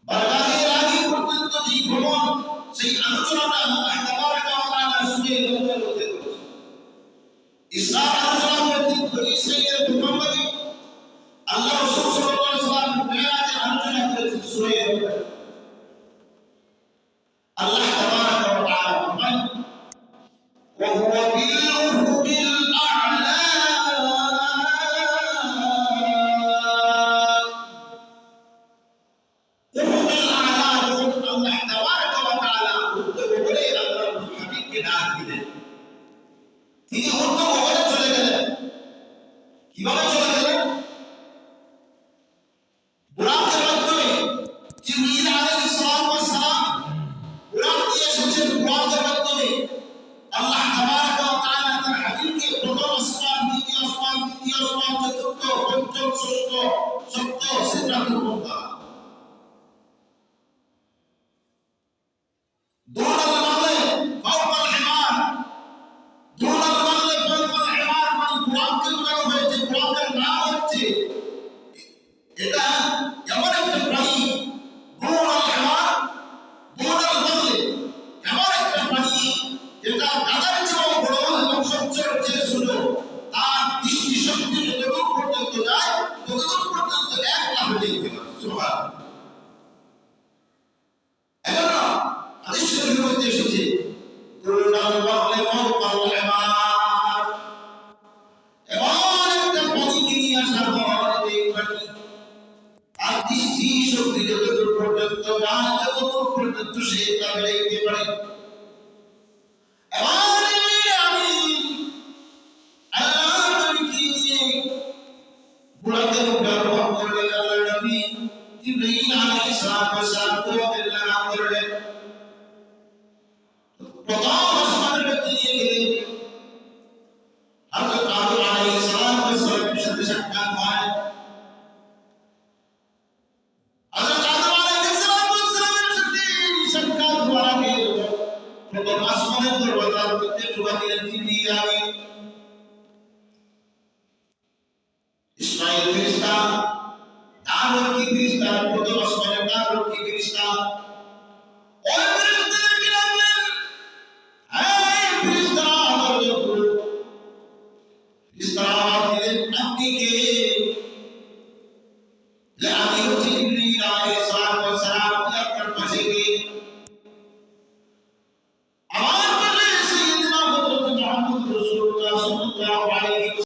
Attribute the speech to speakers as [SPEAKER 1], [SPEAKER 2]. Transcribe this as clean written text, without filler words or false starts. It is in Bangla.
[SPEAKER 1] বারগাহে ইলাহি পর্যন্ত যে ভ্রমণ, সেই আলোচনাটা আল্লাহ তাবারক ওয়া তাআলা সূরা নূরের মধ্যে করেছেন। ইসরার আলোচনা করেছেন বনি ইসরাঈলের প্রথম ভাগে, আল্লাহ রাসূল সাল্লাল্লাহু আলাইহি ওয়াসাল্লাম মেরাজের আলোচনা করেছেন সূরা নূরে। আল্লাহ তাবারক ওয়া তাআলা ফরমান ওয়া হুয়া বিল উফুকিল আ'লা, উফুকিল আ'লা যখন আল্লাহ তাবারক ওয়া তাআলা উত্তরবঙ্গে আল্লাহর হাবিবকে ডাক দিলেন, তিনি উত্তরবঙ্গে চলে গেলেন। কিভাবে চলে গেলেন? বুরাকের মাধ্যমে। জিবরীল আলাইহিস সালাম বুরাক দিয়ে এসেছেন, বুরাকের মাধ্যমে আল্লাহ তাবারক ওয়া তাআলা তার হাবিবকে প্রথম আসমান, দ্বিতীয় আসমান, তৃতীয় আসমান, চতুর্থ, পঞ্চম, ষষ্ঠ, সপ্তম সিদরাতুল মুনতাহা। دون المغرب فوق الحمار, دون المغرب فوق الحمار মানে বুরাকের নাম হয়েছে, বুরাকের নাম হচ্ছে এটা এমন একটা প্রাণী, দূর আল-হিমার, দূর আল-বাগল, এমন একটা প্রাণী যেটা গাধার চেয়েও বড় এবং সবচেয়ে চেয়ে ছোট। তার দৃষ্টি শক্তি যতদূর পর্যন্ত যায় ততদূর পর্যন্ত এক লাফে দেখতে পারে। সুবহানাল্লাহ। এজন্য হাদিস শরীফের মধ্যে এসেছে দূর আল-বাগল ফাওকা আল-হিমার, এমন একটা প্রাণীকে নিয়ে আসা হয় যে প্রাণী আর দৃষ্টি শক্তি যতদূর পর্যন্ত যায় ততদূর পর্যন্ত সে তাকে দেখতে পারে। আমি আল্লাহ নবীকে নিয়ে বুরাকের উপর আরোহণ করলেন। আল্লাহ নবী জিবরীল আলাইহিস সালাম বুরাকের লাগাম করলেন, প্রথম আসমানের মধ্যে নিয়ে গেলেন। হযরত আদম আলাইহিস সালামের সাথে সাক্ষাৎ হয়। প্রথম আসমানের দরওয়াজার মধ্যে ঢোকা দিলেন জিবরীল আমিন। ইসমাঈল ফেরেশতা, তার রক্ষী ফেরেশতা, প্রথম আসমানের তার রক্ষী ফেরেশতা। ওই ফেরেশতাকে ডাকলেন, এই ফেরেশতা আমার রব। ফেরেশতা দিলেন, আপনি কে? আমি হচ্ছি জিবরীল আলাইহিস সালাম।